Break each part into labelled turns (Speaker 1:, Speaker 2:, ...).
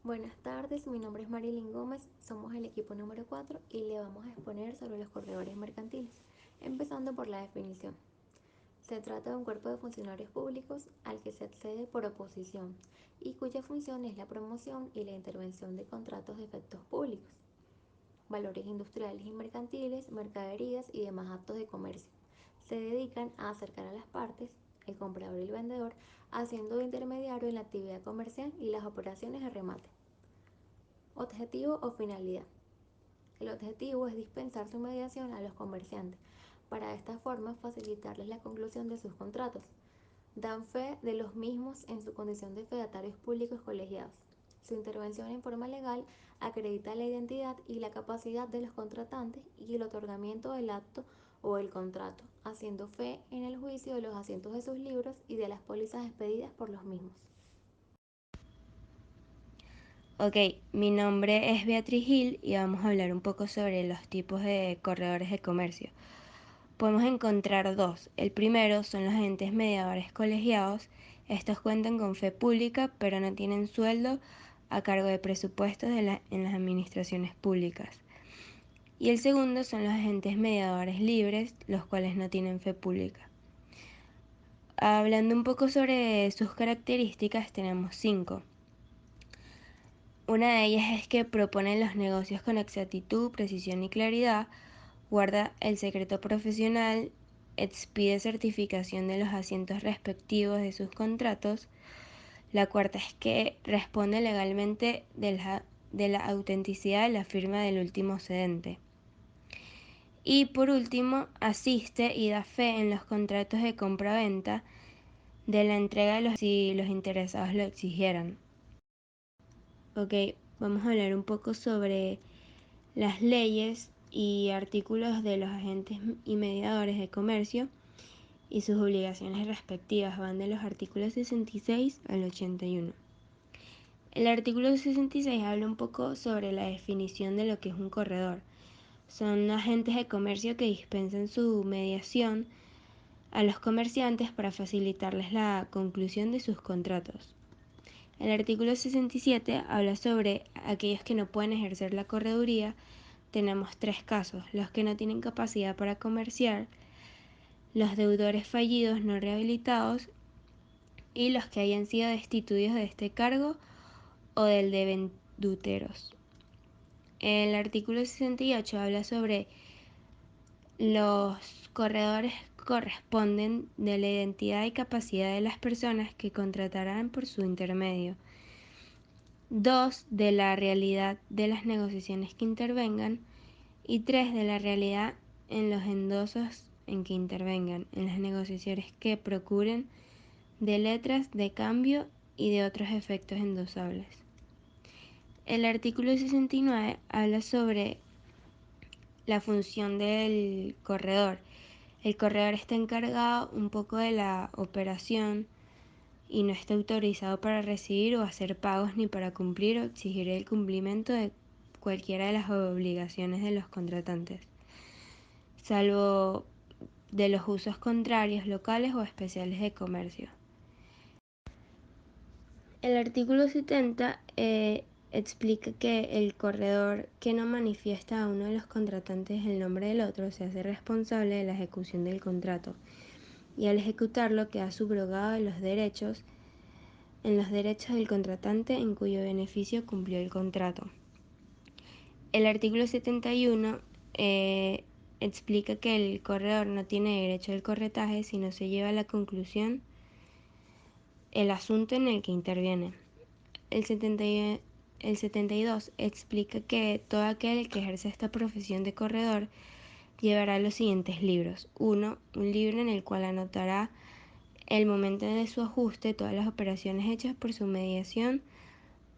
Speaker 1: Buenas tardes, mi nombre es Marilyn Gómez, somos el equipo número 4 y le vamos a exponer sobre los corredores mercantiles, empezando por la definición. Se trata de un cuerpo de funcionarios públicos al que se accede por oposición y cuya función es la promoción y la intervención de contratos de efectos públicos, valores industriales y mercantiles, mercaderías y demás actos de comercio. Se dedican a acercar a las partes, el comprador y el vendedor, haciendo de intermediario en la actividad comercial y las operaciones de remate. Objetivo o finalidad. El objetivo es dispensar su mediación a los comerciantes, para de esta forma facilitarles la conclusión de sus contratos. Dan fe de los mismos en su condición de fedatarios públicos colegiados. Su intervención en forma legal acredita la identidad y la capacidad de los contratantes y el otorgamiento del acto o el contrato, haciendo fe en el juicio de los asientos de sus libros y de las pólizas expedidas por los mismos.
Speaker 2: Ok, mi nombre es Beatriz Gil y vamos a hablar un poco sobre los tipos de corredores de comercio. Podemos encontrar dos. El primero son los agentes mediadores colegiados. Estos cuentan con fe pública, pero no tienen sueldo a cargo de presupuestos en las administraciones públicas. Y el segundo son los agentes mediadores libres, los cuales no tienen fe pública. Hablando un poco sobre sus características, tenemos 5. Una de ellas es que proponen los negocios con exactitud, precisión y claridad, guarda el secreto profesional, expide certificación de los asientos respectivos de sus contratos. La cuarta es que responde legalmente de la autenticidad de la firma del último cedente. Y por último, asiste y da fe en los contratos de compra-venta de la entrega de si los interesados lo exigieran. Ok, vamos a hablar un poco sobre las leyes y artículos de los agentes y mediadores de comercio y sus obligaciones respectivas. Van de los artículos 66 al 81. El artículo 66 habla un poco sobre la definición de lo que es un corredor. Son agentes de comercio que dispensan su mediación a los comerciantes para facilitarles la conclusión de sus contratos. El artículo 67 habla sobre aquellos que no pueden ejercer la correduría. Tenemos 3 casos: los que no tienen capacidad para comerciar, los deudores fallidos no rehabilitados y los que hayan sido destituidos de este cargo o del de venduteros. El artículo 68 habla sobre los corredores corresponden de la identidad y capacidad de las personas que contratarán por su intermedio. 2. De la realidad de las negociaciones que intervengan. Y 3. De la realidad en los endosos en que intervengan, en las negociaciones que procuren de letras de cambio y de otros efectos endosables. El artículo 69 habla sobre la función del corredor. El corredor está encargado un poco de la operación y no está autorizado para recibir o hacer pagos ni para cumplir o exigir el cumplimiento de cualquiera de las obligaciones de los contratantes, salvo de los usos contrarios, locales o especiales de comercio. El artículo 70 explica que el corredor que no manifiesta a uno de los contratantes el nombre del otro se hace responsable de la ejecución del contrato y al ejecutarlo queda subrogado en los derechos del contratante en cuyo beneficio cumplió el contrato. El artículo 71 explica que el corredor no tiene derecho al corretaje si no se lleva a la conclusión el asunto en el que interviene. El 72 explica que todo aquel que ejerce esta profesión de corredor llevará los siguientes libros. 1. Un libro en el cual anotará el momento de su ajuste, todas las operaciones hechas por su mediación,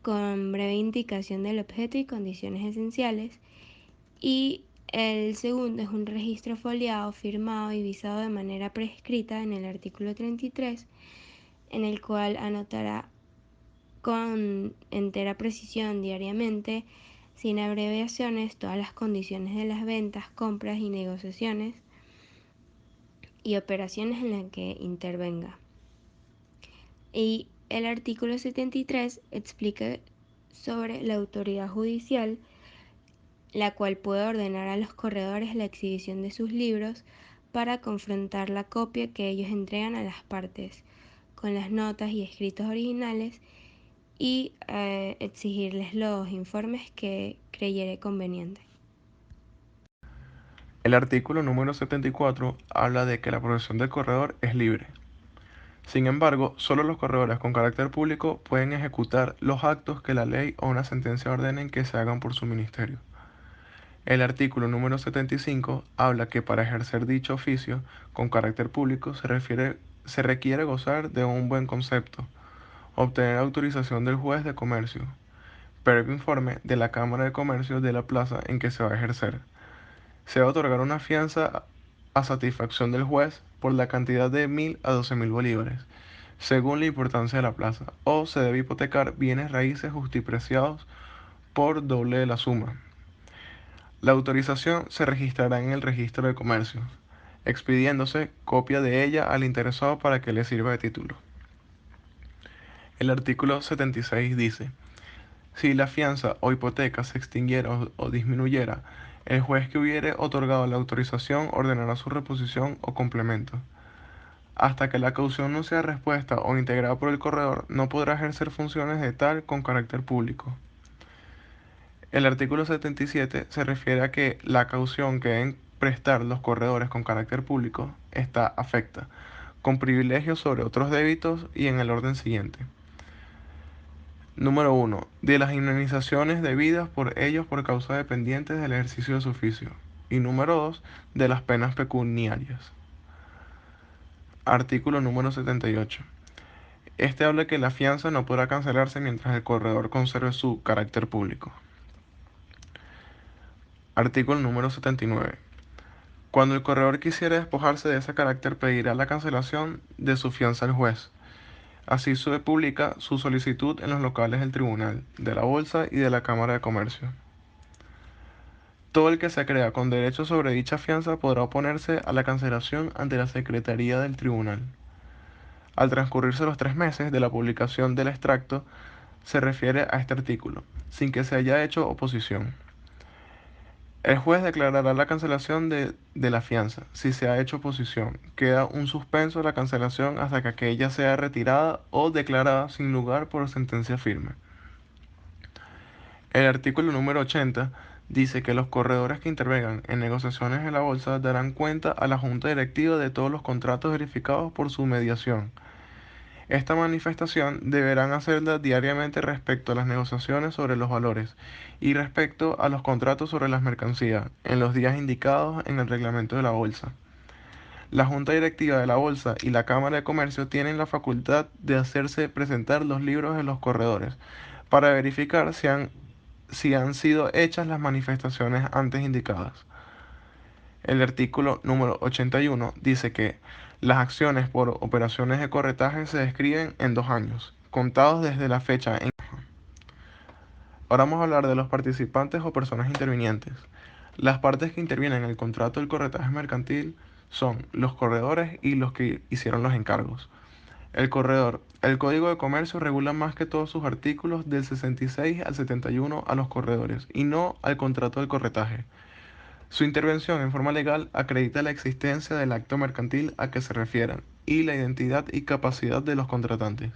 Speaker 2: con breve indicación del objeto y condiciones esenciales. Y el segundo es un registro foliado, firmado y visado de manera prescrita en el artículo 33, en el cual anotará con entera precisión diariamente, sin abreviaciones, todas las condiciones de las ventas, compras y negociaciones y operaciones en las que intervenga. Y el artículo 73 explica sobre la autoridad judicial, la cual puede ordenar a los corredores la exhibición de sus libros para confrontar la copia que ellos entregan a las partes con las notas y escritos originales y exigirles los informes que creyere conveniente.
Speaker 3: El artículo número 74 habla de que la profesión del corredor es libre. Sin embargo, solo los corredores con carácter público pueden ejecutar los actos que la ley o una sentencia ordenen que se hagan por su ministerio. El artículo número 75 habla que para ejercer dicho oficio con carácter público se requiere gozar de un buen concepto, obtener autorización del juez de comercio, previo informe de la Cámara de Comercio de la plaza en que se va a ejercer. Se va a otorgar una fianza a satisfacción del juez por la cantidad de 1.000 a 12.000 bolívares, según la importancia de la plaza, o se debe hipotecar bienes raíces justipreciados por doble de la suma. La autorización se registrará en el registro de comercio, expidiéndose copia de ella al interesado para que le sirva de título. El artículo 76 dice: si la fianza o hipoteca se extinguiera o disminuyera, el juez que hubiere otorgado la autorización ordenará su reposición o complemento. Hasta que la caución no sea respuesta o integrada por el corredor, no podrá ejercer funciones de tal con carácter público. El artículo 77 se refiere a que la caución que deben prestar los corredores con carácter público está afecta, con privilegios sobre otros débitos y en el orden siguiente. Número 1. De las indemnizaciones debidas por ellos por causa dependientes del ejercicio de su oficio. Y número 2. De las penas pecuniarias. Artículo número 78. Este habla que la fianza no podrá cancelarse mientras el corredor conserve su carácter público. Artículo número 79. Cuando el corredor quisiera despojarse de ese carácter, pedirá la cancelación de su fianza al juez. Así se publica su solicitud en los locales del tribunal, de la Bolsa y de la Cámara de Comercio. Todo el que se crea con derecho sobre dicha fianza podrá oponerse a la cancelación ante la Secretaría del Tribunal. Al transcurrirse los 3 meses de la publicación del extracto, se refiere a este artículo, sin que se haya hecho oposición. El juez declarará la cancelación de la fianza. Si se ha hecho oposición, queda un suspenso de la cancelación hasta que aquella sea retirada o declarada sin lugar por sentencia firme. El artículo número 80 dice que los corredores que intervengan en negociaciones en la bolsa darán cuenta a la junta directiva de todos los contratos verificados por su mediación. Esta manifestación deberán hacerla diariamente respecto a las negociaciones sobre los valores y respecto a los contratos sobre las mercancías en los días indicados en el reglamento de la bolsa. La junta directiva de la bolsa y la Cámara de Comercio tienen la facultad de hacerse presentar los libros de los corredores para verificar si han sido hechas las manifestaciones antes indicadas. El artículo número 81 dice que las acciones por operaciones de corretaje se describen en 2 años, contados desde la fecha en... Ahora vamos a hablar de los participantes o personas intervinientes. Las partes que intervienen en el contrato del corretaje mercantil son los corredores y los que hicieron los encargos. El corredor. El Código de Comercio regula más que todos sus artículos del 66 al 71 a los corredores y no al contrato del corretaje. Su intervención en forma legal acredita la existencia del acto mercantil a que se refieran y la identidad y capacidad de los contratantes.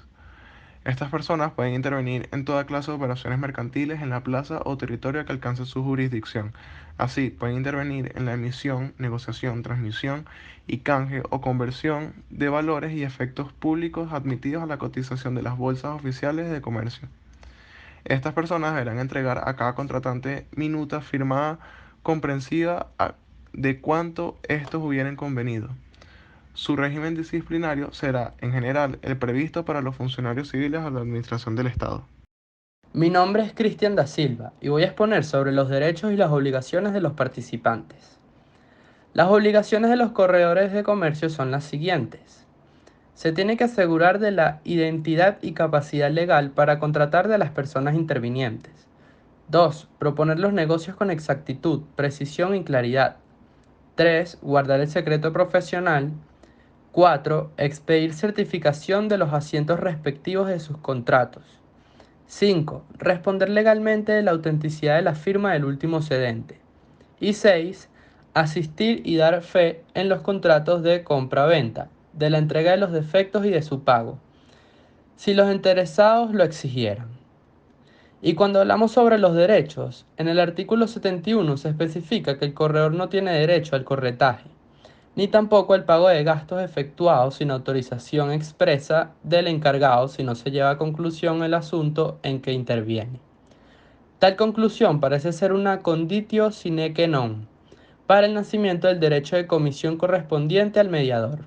Speaker 3: Estas personas pueden intervenir en toda clase de operaciones mercantiles en la plaza o territorio que alcance su jurisdicción. Así, pueden intervenir en la emisión, negociación, transmisión y canje o conversión de valores y efectos públicos admitidos a la cotización de las bolsas oficiales de comercio. Estas personas deberán entregar a cada contratante minuta firmada comprensiva de cuánto estos hubieran convenido. Su régimen disciplinario será, en general, el previsto para los funcionarios civiles o la administración del Estado.
Speaker 4: Mi nombre es Cristian da Silva y voy a exponer sobre los derechos y las obligaciones de los participantes. Las obligaciones de los corredores de comercio son las siguientes. Se tiene que asegurar de la identidad y capacidad legal para contratar de las personas intervinientes. 2. Proponer los negocios con exactitud, precisión y claridad. 3. Guardar el secreto profesional. 4. Expedir certificación de los asientos respectivos de sus contratos. 5. Responder legalmente de la autenticidad de la firma del último cedente. Y 6. Asistir y dar fe en los contratos de compra-venta, de la entrega de los defectos y de su pago, si los interesados lo exigieran. Y cuando hablamos sobre los derechos, en el artículo 71 se especifica que el corredor no tiene derecho al corretaje, ni tampoco al pago de gastos efectuados sin autorización expresa del encargado si no se lleva a conclusión el asunto en que interviene. Tal conclusión parece ser una conditio sine qua non para el nacimiento del derecho de comisión correspondiente al mediador.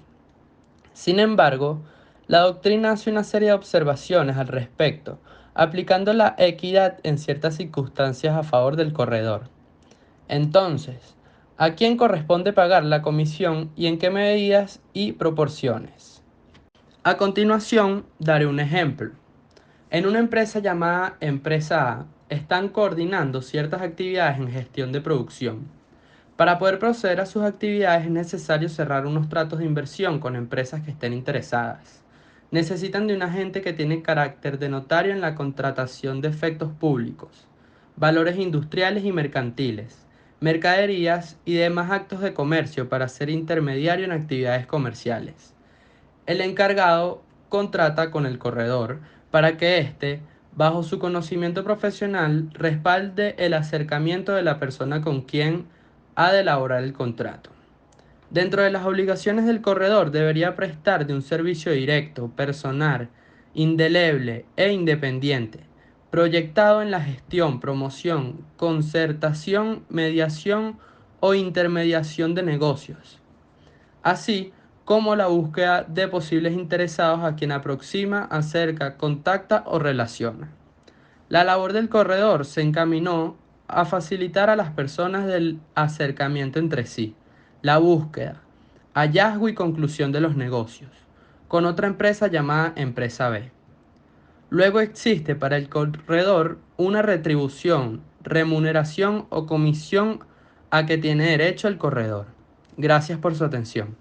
Speaker 4: Sin embargo, la doctrina hace una serie de observaciones al respecto, aplicando la equidad en ciertas circunstancias a favor del corredor. Entonces, ¿a quién corresponde pagar la comisión y en qué medidas y proporciones? A continuación, daré un ejemplo. En una empresa llamada Empresa A, están coordinando ciertas actividades en gestión de producción. Para poder proceder a sus actividades es necesario cerrar unos tratos de inversión con empresas que estén interesadas. Necesitan de un agente que tiene carácter de notario en la contratación de efectos públicos, valores industriales y mercantiles, mercaderías y demás actos de comercio para ser intermediario en actividades comerciales. El encargado contrata con el corredor para que éste, bajo su conocimiento profesional, respalde el acercamiento de la persona con quien ha de elaborar el contrato. Dentro de las obligaciones del corredor debería prestar de un servicio directo, personal, indeleble e independiente, proyectado en la gestión, promoción, concertación, mediación o intermediación de negocios, así como la búsqueda de posibles interesados a quien aproxima, acerca, contacta o relaciona. La labor del corredor se encaminó a facilitar a las personas del acercamiento entre sí, la búsqueda, hallazgo y conclusión de los negocios, con otra empresa llamada Empresa B. Luego existe para el corredor una retribución, remuneración o comisión a que tiene derecho el corredor. Gracias por su atención.